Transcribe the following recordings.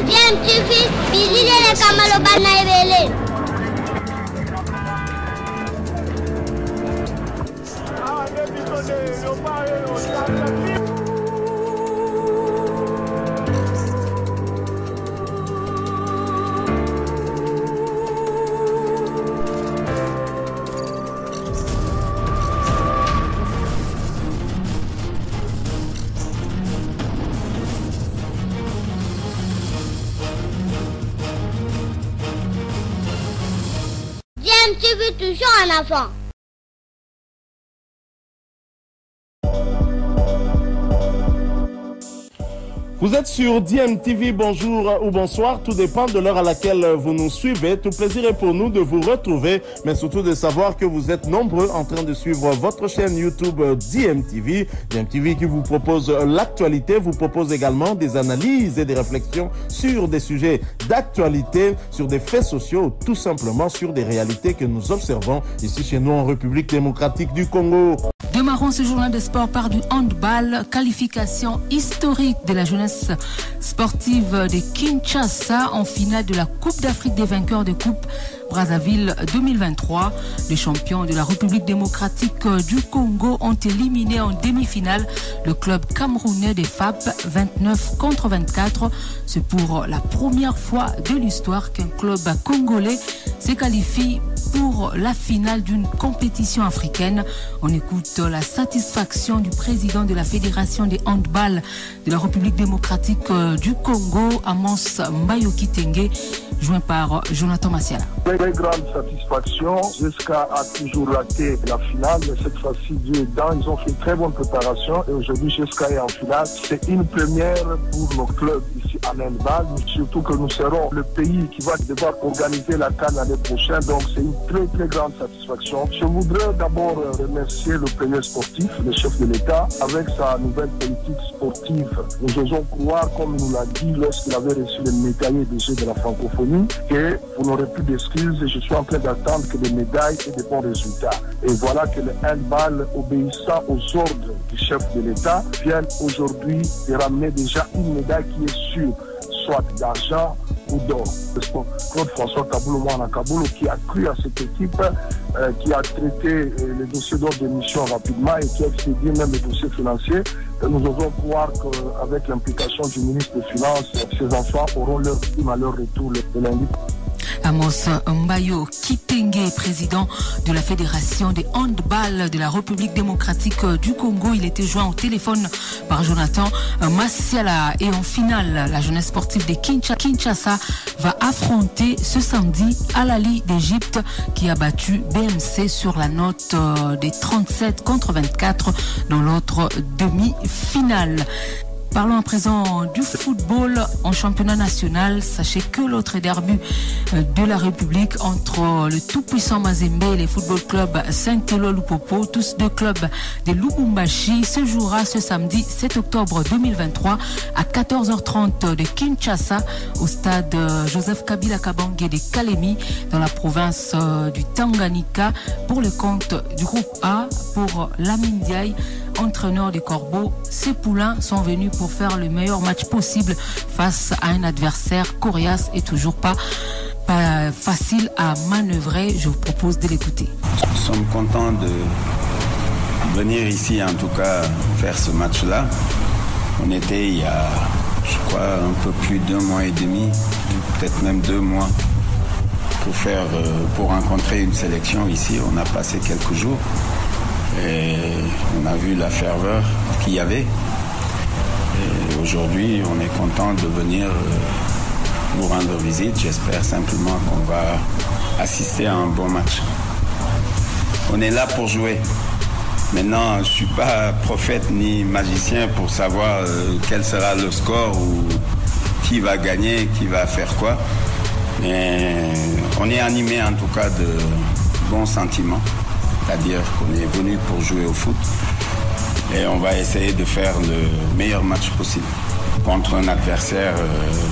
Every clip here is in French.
DMTV, bilile kamalo bana ebele. DMTV toujours en avant. Vous êtes sur DMTV, bonjour ou bonsoir, tout dépend de l'heure à laquelle vous nous suivez. Tout plaisir est pour nous de vous retrouver, mais surtout de savoir que vous êtes nombreux en train de suivre votre chaîne YouTube DMTV. DMTV qui vous propose l'actualité, vous propose également des analyses et des réflexions sur des sujets d'actualité, sur des faits sociaux, tout simplement sur des réalités que nous observons ici chez nous en République démocratique du Congo. Démarrons ce journal de sport par du handball, qualification historique de la jeunesse sportive de Kinshasa en finale de la Coupe d'Afrique des vainqueurs de Coupe Brazzaville 2023. Les champions de la République démocratique du Congo ont éliminé en demi-finale le club camerounais des FAP 29-24. C'est pour la première fois de l'histoire qu'un club congolais se qualifie pour la finale d'une compétition africaine. On écoute la satisfaction du président de la Fédération des handball de la République démocratique du Congo, Amos Mbayo Kitenge, joint par Jonathan Massiala. Très grande satisfaction. Jusqu'à a toujours raté la finale, mais cette fois-ci, Dieu est dedans. Ils ont fait une très bonne préparation et aujourd'hui, Jusqu'à est en finale. C'est une première pour nos clubs ici en handball, surtout que nous serons le pays qui va devoir organiser la CAN l'année prochaine. Donc, c'est une très très grande satisfaction. Je voudrais d'abord remercier le premier sportif, le chef de l'État, avec sa nouvelle politique sportive. Nous osons croire, comme il nous l'a dit lorsqu'il avait reçu le médaillé des Jeux de la francophonie, que vous n'aurez plus d'excuses et je suis en train d'attendre que des médailles et des bons résultats. Et voilà que le handball, obéissant aux ordres du chef de l'État, vient aujourd'hui de ramener déjà une médaille qui est sûre, soit d'argent ou d'or. Claude François Kaboulou qui a cru à cette équipe, qui a traité les dossiers d'ordre de mission rapidement et qui a expédié même les dossiers financiers. Et nous osons croire qu'avec l'implication du ministre des Finances, ces enfants auront leur prime à leur retour le lundi. Amos Mbayo Kitenge, président de la Fédération des handball de la République démocratique du Congo. Il était joint au téléphone par Jonathan Massiala. Et en finale, la jeunesse sportive de Kinshasa va affronter ce samedi Al-Ahly d'Égypte qui a battu BMC sur la note des 37-24 dans l'autre demi-finale. Parlons à présent du football en championnat national. Sachez que l'autre derby de la République entre le tout-puissant Mazembe et les football club Saint-Elo-Lupopo, tous deux clubs de Lubumbashi, se jouera ce samedi 7 octobre 2023 à 14h30 de Kinshasa au stade Joseph Kabila Kabange de Kalemi dans la province du Tanganyika pour le compte du groupe A pour Lamine Diaye, entraîneur des Corbeaux. Ces poulains sont venus pour faire le meilleur match possible face à un adversaire coriace et toujours pas facile à manœuvrer. Je vous propose de l'écouter. Nous sommes contents de venir ici, en tout cas, faire ce match-là. On était il y a, je crois, un peu plus d'1 mois et demi, peut-être même 2 mois, pour rencontrer une sélection ici. On a passé quelques jours. Et on a vu la ferveur qu'il y avait. Et aujourd'hui, on est content de venir vous rendre visite. J'espère simplement qu'on va assister à un bon match. On est là pour jouer. Maintenant, je ne suis pas prophète ni magicien pour savoir quel sera le score ou qui va gagner, qui va faire quoi. Mais on est animé en tout cas de bons sentiments. C'est-à-dire qu'on est venu pour jouer au foot et on va essayer de faire le meilleur match possible contre un adversaire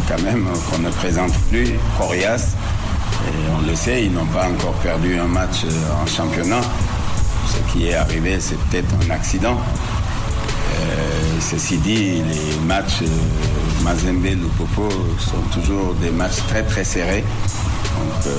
quand même qu'on ne présente plus, coriace. Et on le sait, ils n'ont pas encore perdu un match en championnat. Ce qui est arrivé, c'est peut-être un accident. ceci dit, les matchs Mazembe-Lupopo sont toujours des matchs très très serrés. Donc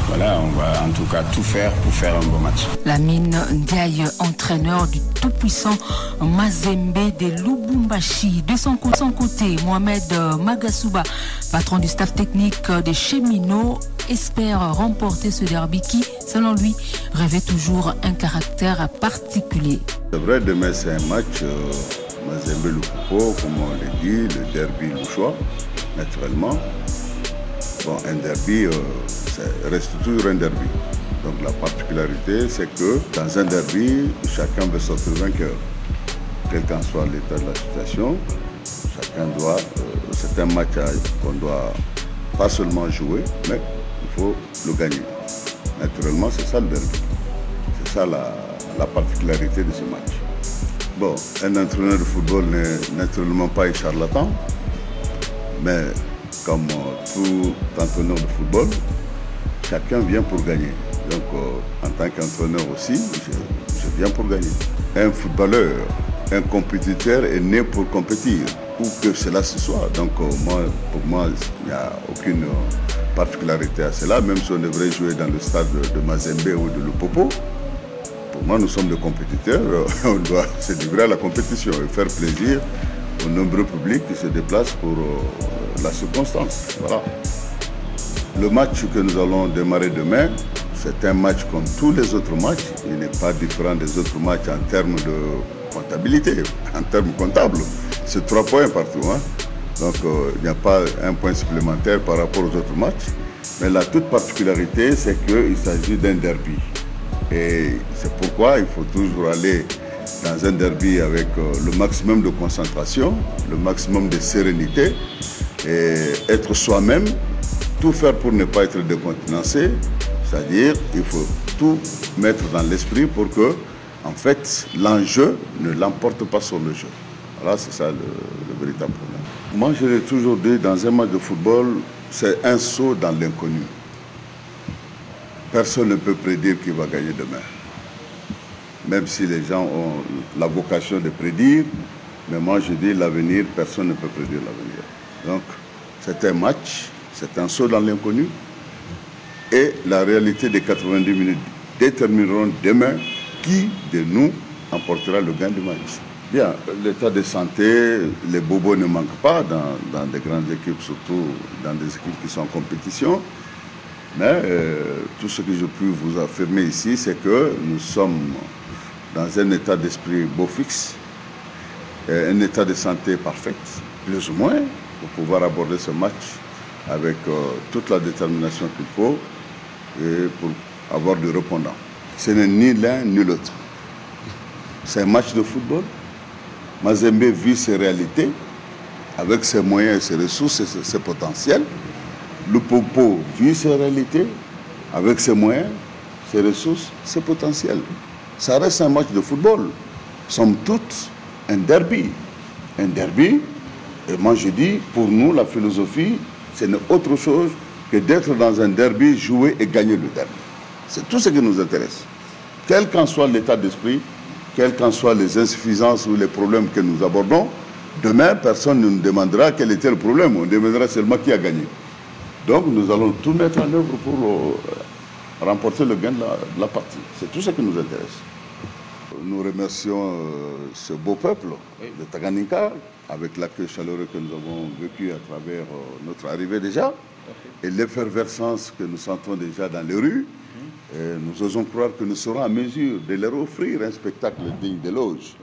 voilà, on va en tout cas tout faire pour faire un bon match. Lamine Ndiaye, entraîneur du tout-puissant Mazembe de Lubumbashi. De son côté, Mohamed Magasuba, patron du staff technique des cheminots, espère remporter ce derby qui, selon lui, revêt toujours un caractère particulier. C'est vrai, demain c'est un match Mazembe-Lupopo, comme on l'a dit, le derby louchois, naturellement. Bon, un derby, ça reste toujours un derby. Donc la particularité, c'est que dans un derby, chacun veut sortir vainqueur. Quel qu'en soit l'état de la situation, chacun doit... c'est un match qu'on doit pas seulement jouer, mais il faut le gagner. Naturellement, c'est ça le derby. C'est ça la particularité de ce match. Bon, un entraîneur de football n'est naturellement pas un charlatan, mais comme tout entraîneur de football, chacun vient pour gagner. Donc, en tant qu'entraîneur aussi, je viens pour gagner. Un footballeur, un compétiteur est né pour compétir, où que cela se soit. Donc, pour moi, il n'y a aucune particularité à cela, même si on devrait jouer dans le stade de Mazembe ou de Lupopo. Pour moi, nous sommes des compétiteurs, on doit se livrer à la compétition et faire plaisir aux nombreux publics qui se déplacent pour la circonstance. Voilà. Le match que nous allons démarrer demain, c'est un match comme tous les autres matchs. Il n'est pas différent des autres matchs en termes de comptabilité, en termes comptables. C'est 3 points partout. Hein. Donc il n'y a pas un point supplémentaire par rapport aux autres matchs. Mais la toute particularité, c'est qu'il s'agit d'un derby. Et c'est pourquoi il faut toujours aller dans un derby avec le maximum de concentration, le maximum de sérénité et être soi-même, tout faire pour ne pas être décontenancé, c'est-à-dire il faut tout mettre dans l'esprit pour que, en fait, l'enjeu ne l'emporte pas sur le jeu. Voilà, c'est ça le véritable problème. Moi, je l'ai toujours dit, dans un match de football, c'est un saut dans l'inconnu. Personne ne peut prédire qui va gagner demain. Même si les gens ont la vocation de prédire, mais moi je dis l'avenir, personne ne peut prédire l'avenir. Donc c'est un match, c'est un saut dans l'inconnu et la réalité des 90 minutes détermineront demain qui de nous emportera le gain du match. Bien, l'état de santé, les bobos ne manquent pas dans des grandes équipes, surtout dans des équipes qui sont en compétition. Mais tout ce que je peux vous affirmer ici, c'est que nous sommes dans un état d'esprit beau fixe, un état de santé parfait, plus ou moins, pour pouvoir aborder ce match avec toute la détermination qu'il faut et pour avoir du répondant. Ce n'est ni l'un ni l'autre. C'est un match de football. Mazembe vit ses réalités avec ses moyens, ses ressources et ses potentiels. Lupopo vit ses réalités avec ses moyens, ses ressources, ses potentiels. Ça reste un match de football. Somme toute, un derby. Un derby, et moi je dis, pour nous, la philosophie, ce n'est autre chose que d'être dans un derby, jouer et gagner le derby. C'est tout ce qui nous intéresse. Quel qu'en soit l'état d'esprit, quelles qu'en soient les insuffisances ou les problèmes que nous abordons, demain, personne ne nous demandera quel était le problème. On demandera seulement qui a gagné. Donc nous allons tout mettre en œuvre pour remporter le gain de la partie. C'est tout ce qui nous intéresse. Nous remercions ce beau peuple de Tanganyika avec l'accueil chaleureux que nous avons vécu à travers notre arrivée déjà et l'effervescence que nous sentons déjà dans les rues. Et nous osons croire que nous serons en mesure de leur offrir un spectacle digne d'éloge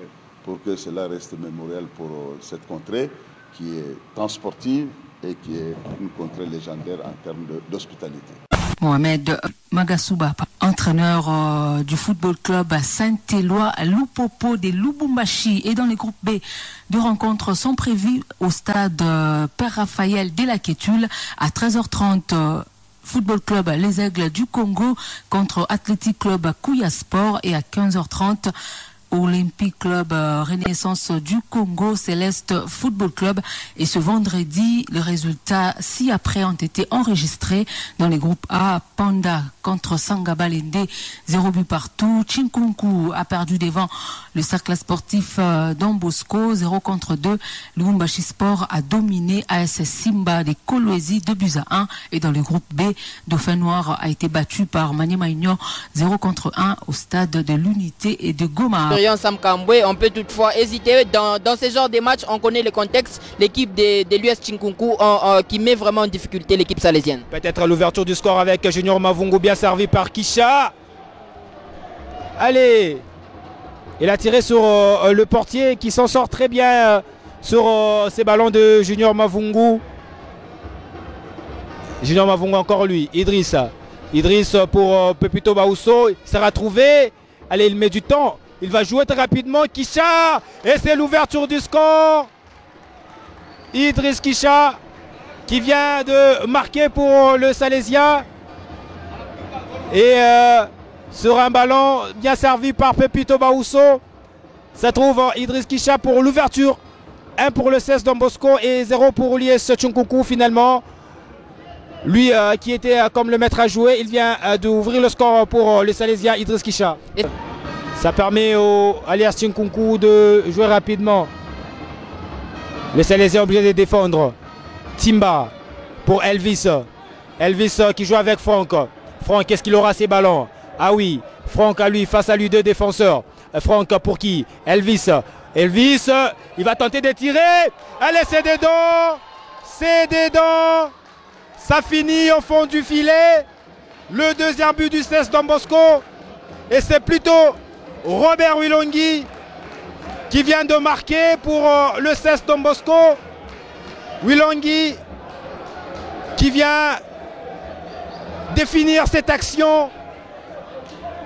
pour que cela reste mémorial pour cette contrée qui est tant sportive et qui est une contrée légendaire en termes d'hospitalité. Mohamed Magasuba, entraîneur du football club à Saint-Éloi, Lupopo de Lubumbashi. Et dans les groupes B, 2 rencontres sont prévues au stade Père Raphaël de la Quétule à 13h30. Football Club Les Aigles du Congo contre Athletic Club Kouya Sport et à 15h30 Olympic Club Renaissance du Congo Céleste Football Club. Et ce vendredi, les résultats ci-après ont été enregistrés dans les groupes A. Panda contre Sangabalende, 0 but partout. Chinkunku a perdu devant le cercle sportif Don Bosco, 0 contre 2. Lubumbashi Sport a dominé AS Simba des Kolwezi, 2 buts à 1. Et dans le groupe B, Dauphin Noir a été battu par Maniema Union, 0 contre 1 au stade de l'Unité et de Goma. Sam Kambwe, on peut toutefois hésiter. Dans ce genre de matchs, on connaît le contexte. L'équipe de l'US Chinkunku qui met vraiment en difficulté l'équipe salésienne. Peut-être l'ouverture du score avec Junior Mavungu, bien servi par Kisha. Allez, il a tiré sur le portier qui s'en sort très bien sur ces ballons de Junior Mavungu. Junior Mavungu encore lui, Idriss pour Pepito Baousso, il sera trouvé. Allez, il met du temps, il va jouer très rapidement. Kisha, et c'est l'ouverture du score. Idriss Kisha qui vient de marquer pour le Salésien. Et sur un ballon bien servi par Pepito Baousso, ça trouve Idriss Kisha pour l'ouverture. 1 pour le 16 Don Bosco et 0 pour l'US Chinkunku finalement. Lui qui était comme le maître à jouer, il vient d'ouvrir le score pour le Salésien Idriss Kisha. Ça permet au alias Chinkunku de jouer rapidement. Le Salésien est obligé de défendre. Timba pour Elvis. Elvis qui joue avec Franck. Franck, est-ce qu'il aura ses ballons? Ah oui, Franck à lui, face à lui 2 défenseurs. Franck pour qui? Elvis. Elvis, il va tenter de tirer. Allez, c'est dedans. C'est dedans. Ça finit au fond du filet. Le deuxième but du 16 Don Bosco. Et c'est plutôt Robert Wilongi qui vient de marquer pour le 16 Don Bosco. Wilongi qui vient définir cette action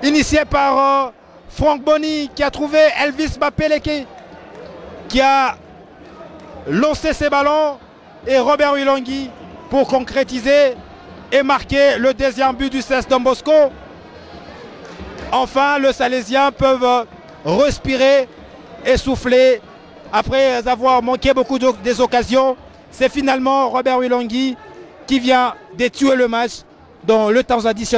initiée par Franck Boni qui a trouvé Elvis Bapeleke qui a lancé ses ballons et Robert Wilongi pour concrétiser et marquer le deuxième but du 16 Don Bosco. Enfin, les Salésiens peuvent respirer et souffler après avoir manqué beaucoup des occasions. C'est finalement Robert Wilongi qui vient de tuer le match dans le temps additionnel.